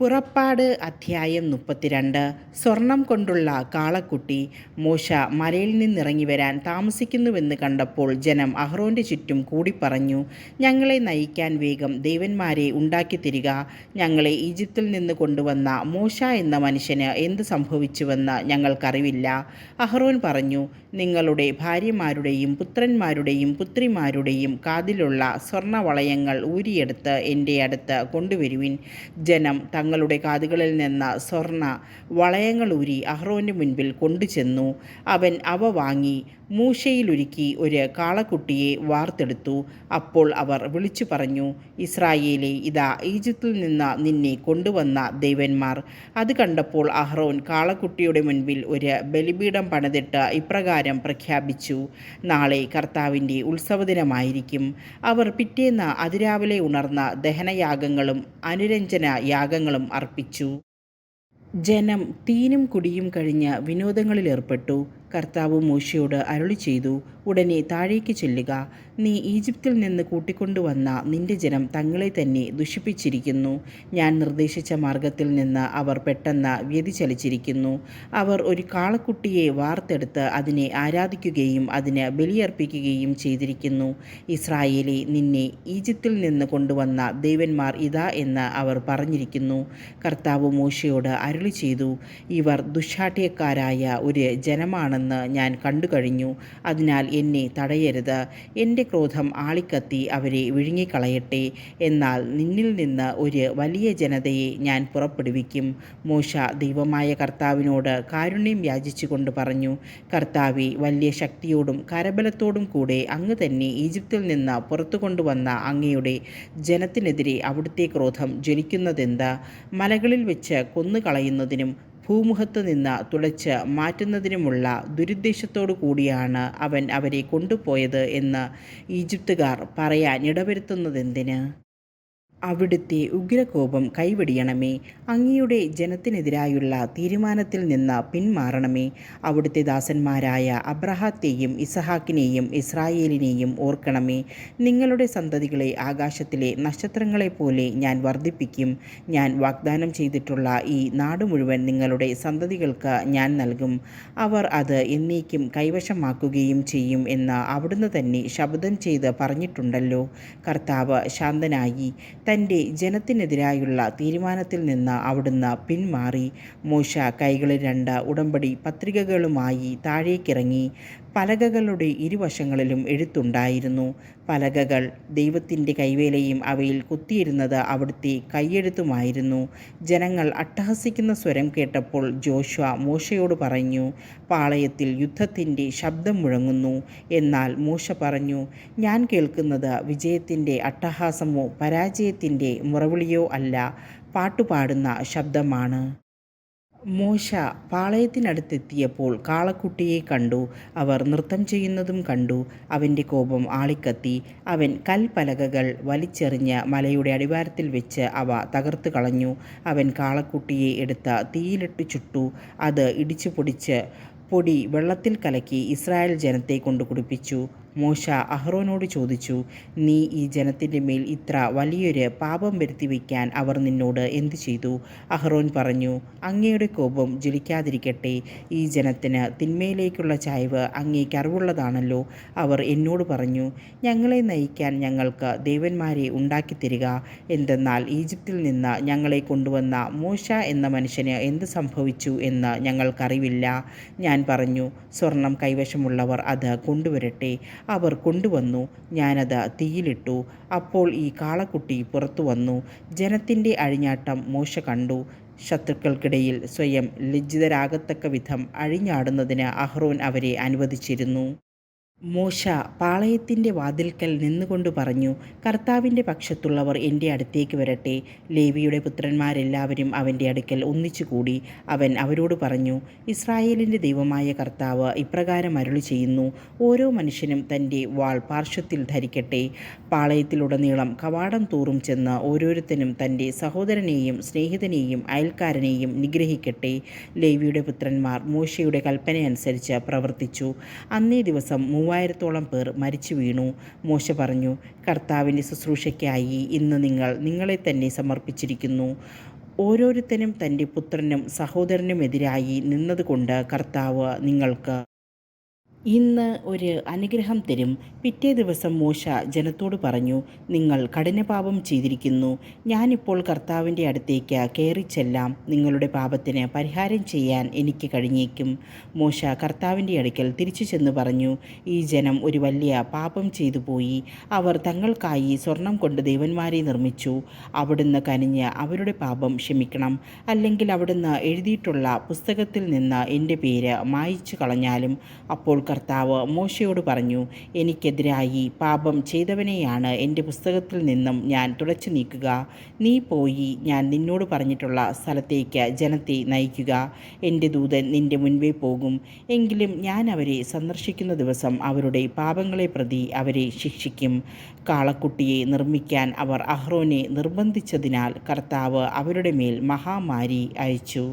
പുറപ്പാട് അധ്യായം 32. സ്വർണം കൊണ്ടുള്ള കാളക്കുട്ടി. മോശ മലയിൽ നിന്നിറങ്ങി വരാൻ താമസിക്കുന്നുവെന്ന് കണ്ടപ്പോൾ ജനം അഹ്റോൻ്റെ ചുറ്റും കൂടിപ്പറഞ്ഞു, ഞങ്ങളെ നയിക്കാൻ വേഗം ദേവന്മാരെ ഉണ്ടാക്കിത്തരിക. ഞങ്ങളെ ഈജിപ്തിൽ നിന്ന് കൊണ്ടുവന്ന മോശ എന്ന മനുഷ്യന് എന്ത് സംഭവിച്ചുവെന്ന് ഞങ്ങൾക്കറിവില്ല. അഹ്റോൻ പറഞ്ഞു, നിങ്ങളുടെ ഭാര്യമാരുടെയും പുത്രന്മാരുടെയും പുത്രിമാരുടെയും കാതിലുള്ള സ്വർണവളയങ്ങൾ ഊരിയെടുത്ത് എൻ്റെ അടുത്ത് കൊണ്ടുവരുവിൻ. ജനം തങ്ങളുടെ കാതുകളിൽ നിന്ന് സ്വർണ വളയങ്ങളൂരി അഹ്റോൻ്റെ മുൻപിൽ കൊണ്ടുചെന്നു. അവൻ അവ വാങ്ങി മൂശയിലൊരുക്കി ഒരു കാളക്കുട്ടിയെ വാർത്തെടുത്തു. അപ്പോൾ അവർ വിളിച്ചു പറഞ്ഞു, ഇസ്രായേലേ, ഇതാ ഈജിപ്തിൽ നിന്ന് നിന്നെ കൊണ്ടുവന്ന ദേവന്മാർ. അത് കണ്ടപ്പോൾ അഹ്റോൻ കാളക്കുട്ടിയുടെ മുൻപിൽ ഒരു ബലിപീഠം പണിതിട്ട് ഇപ്രകാരം പ്രഖ്യാപിച്ചു, നാളെ കർത്താവിൻ്റെ ഉത്സവദിനമായിരിക്കും. അവർ പിറ്റേന്ന് അതിരാവിലെ ഉണർന്ന ദഹനയാഗങ്ങളും അനുരഞ്ജന യാഗങ്ങളും അർപ്പിച്ചു. ജനം തീനും കുടിയും കഴിഞ്ഞ് വിനോദങ്ങളിലേർപ്പെട്ടു. കർത്താവ് മോശയോട് അരുളി ചെയ്തു, ഉടനെ താഴേക്ക് ചെല്ലുക. നീ ഈജിപ്തിൽ നിന്ന് കൂട്ടിക്കൊണ്ടുവന്ന നിന്റെ ജനം തങ്ങളെ തന്നെ ദുഷിപ്പിച്ചിരിക്കുന്നു. ഞാൻ നിർദ്ദേശിച്ച മാർഗത്തിൽ നിന്ന് അവർ പെട്ടെന്ന് വ്യതിചലിച്ചിരിക്കുന്നു. അവർ ഒരു കാളക്കുട്ടിയെ വാർത്തെടുത്ത് അതിനെ ആരാധിക്കുകയും അതിന് ബലിയർപ്പിക്കുകയും ചെയ്തിരിക്കുന്നു. ഇസ്രായേലേ, നിന്നെ ഈജിപ്തിൽ നിന്ന് കൊണ്ടുവന്ന ദേവന്മാർ ഇതാ എന്ന് അവർ പറഞ്ഞിരിക്കുന്നു. കർത്താവ് മോശയോട് അരുളി ചെയ്തു, ഇവർ ദുശ്ശാഠ്യക്കാരായ ഒരു ജനമാണെന്ന് ഞാൻ കണ്ടുകഴിഞ്ഞു. അതിനാൽ എന്നെ തടയരുത്. എൻ്റെ ക്രോധം ആളിക്കത്തി അവരെ വിഴുങ്ങിക്കളയട്ടെ. എന്നാൽ നിന്നിൽ നിന്ന് ഒരു വലിയ ജനതയെ ഞാൻ പുറപ്പെടുവിക്കും. മോശ ദൈവമായ കർത്താവിനോട് കാരുണ്യം യാചിച്ചുകൊണ്ട് പറഞ്ഞു, കർത്താവേ, വലിയ ശക്തിയോടും കരബലത്തോടും കൂടെ അങ്ങ് തന്നെ ഈജിപ്തിൽ നിന്ന് പുറത്തു കൊണ്ടുവന്ന അങ്ങയുടെ ജനത്തിനെതിരെ അവിടുത്തെ ക്രോധം ജ്വലിക്കുന്നതെന്ത്? മലകളിൽ വെച്ച് കൊന്നുകളയുന്നതിനും ഭൂമുഖത്ത് നിന്ന് തുളച്ച് മാറ്റുന്നതിനുമുള്ള ദുരുദ്ദേശത്തോടു കൂടിയാണ് അവൻ അവരെ കൊണ്ടുപോയത് എന്ന് ഈജിപ്തുകാർ പറയാൻ ഇടവരുത്തുന്നതെന്തിന്? അവിടുത്തെ ഉഗ്രകോപം കൈവെടിയണമേ. അങ്ങയുടെ ജനത്തിനെതിരായുള്ള തീരുമാനത്തിൽ നിന്ന് പിന്മാറണമേ. അവിടുത്തെ ദാസന്മാരായ അബ്രഹാത്തെയും ഇസഹാക്കിനെയും ഇസ്രായേലിനെയും ഓർക്കണമേ. നിങ്ങളുടെ സന്തതികളെ ആകാശത്തിലെ നക്ഷത്രങ്ങളെപ്പോലെ ഞാൻ വർദ്ധിപ്പിക്കും. ഞാൻ വാഗ്ദാനം ചെയ്തിട്ടുള്ള ഈ നാട് മുഴുവൻ നിങ്ങളുടെ സന്തതികൾക്ക് ഞാൻ നൽകും. അവർ അത് എന്നേക്കും കൈവശമാക്കുകയും ചെയ്യും എന്ന് അവിടുന്ന് തന്നെ ശപഥം ചെയ്ത് പറഞ്ഞിട്ടുണ്ടല്ലോ. കർത്താവ് ശാന്തനായി. തൻ്റെ ജനത്തിനെതിരായുള്ള തീരുമാനത്തിൽ നിന്ന് അവിടുന്ന് പിന്മാറി. മോശ കൈകളിൽ 2 ഉടമ്പടി പത്രികകളുമായി താഴേക്കിറങ്ങി. പലകകളുടെ ഇരുവശങ്ങളിലും എഴുത്തുണ്ടായിരുന്നു. പലകകൾ ദൈവത്തിൻ്റെ കൈവേലയും അവയിൽ കുത്തിയിരുന്നത് അവിടുത്തെ കൈയെഴുത്തുമായിരുന്നു. ജനങ്ങൾ അട്ടഹസിക്കുന്ന സ്വരം കേട്ടപ്പോൾ ജോഷുവ മോശയോട് പറഞ്ഞു, പാളയത്തിൽ യുദ്ധത്തിൻ്റെ ശബ്ദം മുഴങ്ങുന്നു. എന്നാൽ മോശ പറഞ്ഞു, ഞാൻ കേൾക്കുന്നത് വിജയത്തിൻ്റെ അട്ടഹാസമോ പരാജയത്തിൻ്റെ മുറവിളിയോ അല്ല, പാട്ടുപാടുന്ന ശബ്ദമാണ്. മോശ പാളയത്തിനടുത്തെത്തിയപ്പോൾ കാളക്കുട്ടിയെ കണ്ടു. അവർ നൃത്തം ചെയ്യുന്നതും കണ്ടു. അവൻ്റെ കോപം ആളിക്കത്തി. അവൻ കൽപ്പലകകൾ വലിച്ചെറിഞ്ഞ് മലയുടെ അടിവാരത്തിൽ വെച്ച് അവ തകർത്തു കളഞ്ഞു. അവൻ കാളക്കുട്ടിയെ എടുത്ത് തീയിലിട്ട് ചുട്ടു. അത് ഇടിച്ചു പൊടിച്ച് പൊടി വെള്ളത്തിൽ കലക്കി ഇസ്രായേൽ ജനത്തെ കൊണ്ട് കുടിപ്പിച്ചു. മോശ അഹ്റോനോട് ചോദിച്ചു, നീ ഈ ജനത്തിൻ്റെ മേൽ ഇത്ര വലിയൊരു പാപം വരുത്തി വയ്ക്കാൻ അവർ നിന്നോട് എന്തു ചെയ്തു? അഹ്റോൻ പറഞ്ഞു, അങ്ങയുടെ കോപം ജ്വലിക്കാതിരിക്കട്ടെ. ഈ ജനത്തിന് തിന്മയിലേക്കുള്ള ചായ്വ് അങ്ങേക്ക് അറിവുള്ളതാണല്ലോ. അവർ എന്നോട് പറഞ്ഞു, ഞങ്ങളെ നയിക്കാൻ ഞങ്ങൾക്ക് ദേവന്മാരെ ഉണ്ടാക്കിത്തരിക. എന്തെന്നാൽ ഈജിപ്തിൽ നിന്ന് ഞങ്ങളെ കൊണ്ടുവന്ന മോശ എന്ന മനുഷ്യന് എന്ത് സംഭവിച്ചു എന്ന് ഞങ്ങൾക്കറിവില്ല. ഞാൻ പറഞ്ഞു, സ്വർണം കൈവശമുള്ളവർ അത് കൊണ്ടുവരട്ടെ. അവർ കൊണ്ടുവന്നു. ഞാനത് തീയിലിട്ടു. അപ്പോൾ ഈ കാളക്കുട്ടി പുറത്തു വന്നു. ജനത്തിൻ്റെ അഴിഞ്ഞാട്ടം മോശ കണ്ടു. ശത്രുക്കൾക്കിടയിൽ സ്വയം ലജ്ജിതരാകത്തക്ക വിധം അഴിഞ്ഞാടുന്നതിന് അഹ്റോൻ അവരെ അനുവദിച്ചിരുന്നു. മോശ പാളയത്തിൻ്റെ വാതിൽക്കൽ നിന്നുകൊണ്ട് പറഞ്ഞു, കർത്താവിൻ്റെ പക്ഷത്തുള്ളവർ എൻ്റെ അടുത്തേക്ക് വരട്ടെ. ലേവിയുടെ പുത്രന്മാരെല്ലാവരും അവൻ്റെ അടുക്കൽ ഒന്നിച്ചുകൂടി. അവൻ അവരോട് പറഞ്ഞു, ഇസ്രായേലിൻ്റെ ദൈവമായ കർത്താവ് ഇപ്രകാരം അരുളി ചെയ്യുന്നു, ഓരോ മനുഷ്യനും തൻ്റെ വാൾ പാർശ്വത്തിൽ ധരിക്കട്ടെ. പാളയത്തിലുടനീളം കവാടം തോറും ചെന്ന് ഓരോരുത്തനും തൻ്റെ സഹോദരനെയും സ്നേഹിതനെയും അയൽക്കാരനെയും നിഗ്രഹിക്കട്ടെ. ലേവിയുടെ പുത്രന്മാർ മോശയുടെ കൽപ്പനയനുസരിച്ച് പ്രവർത്തിച്ചു. അന്നേ ദിവസം 3000-ഓളം പേർ മരിച്ചു വീണു. മോശ പറഞ്ഞു, കർത്താവിൻ്റെ ശുശ്രൂഷയ്ക്കായി ഇന്ന് നിങ്ങൾ നിങ്ങളെ തന്നെ സമർപ്പിച്ചിരിക്കുന്നു. ഓരോരുത്തനും തൻ്റെ പുത്രനും സഹോദരനുമെതിരായി നിന്നതുകൊണ്ട് കർത്താവ് നിങ്ങൾക്ക് ഇന്ന് ഒരു അനുഗ്രഹം തരും. പിറ്റേ ദിവസം മോശ ജനത്തോട് പറഞ്ഞു, നിങ്ങൾ കഠിനപാപം ചെയ്തിരിക്കുന്നു. ഞാനിപ്പോൾ കർത്താവിൻ്റെ അടുത്തേക്ക് കയറിച്ചെല്ലാം. നിങ്ങളുടെ പാപത്തിന് പരിഹാരം ചെയ്യാൻ എനിക്ക് കഴിഞ്ഞേക്കും. മോശ കർത്താവിൻ്റെ അടുക്കൽ തിരിച്ചു ചെന്ന് പറഞ്ഞു, ഈ ജനം ഒരു വലിയ പാപം ചെയ്തു പോയി. അവർ തങ്ങൾക്കായി സ്വർണം കൊണ്ട് ദേവന്മാരെ നിർമ്മിച്ചു. അവിടുന്ന് കനിഞ്ഞ് അവരുടെ പാപം ക്ഷമിക്കണം. അല്ലെങ്കിൽ അവിടുന്ന് എഴുതിയിട്ടുള്ള പുസ്തകത്തിൽ നിന്ന് എൻ്റെ പേര് മായിച്ചു കളഞ്ഞാലും. അപ്പോൾ കർത്താവ് മോശയോട് പറഞ്ഞു, എനിക്കെതിരായി പാപം ചെയ്തവനെയാണ് എൻ്റെ പുസ്തകത്തിൽ നിന്നും ഞാൻ തുടച്ചു നീക്കുക. നീ പോയി ഞാൻ നിന്നോട് പറഞ്ഞിട്ടുള്ള സ്ഥലത്തേക്ക് ജനത്തെ നയിക്കുക. എൻ്റെ ദൂതൻ നിൻ്റെ മുൻപേ പോകും. എങ്കിലും ഞാൻ അവരെ സന്ദർശിക്കുന്ന ദിവസം അവരുടെ പാപങ്ങളെ പ്രതി അവരെ ശിക്ഷിക്കും. കാളക്കുട്ടിയെ നിർമ്മിക്കാൻ അവർ അഹ്റോനെ നിർബന്ധിച്ചതിനാൽ കർത്താവ് അവരുടെ മേൽ മഹാമാരി അയച്ചു.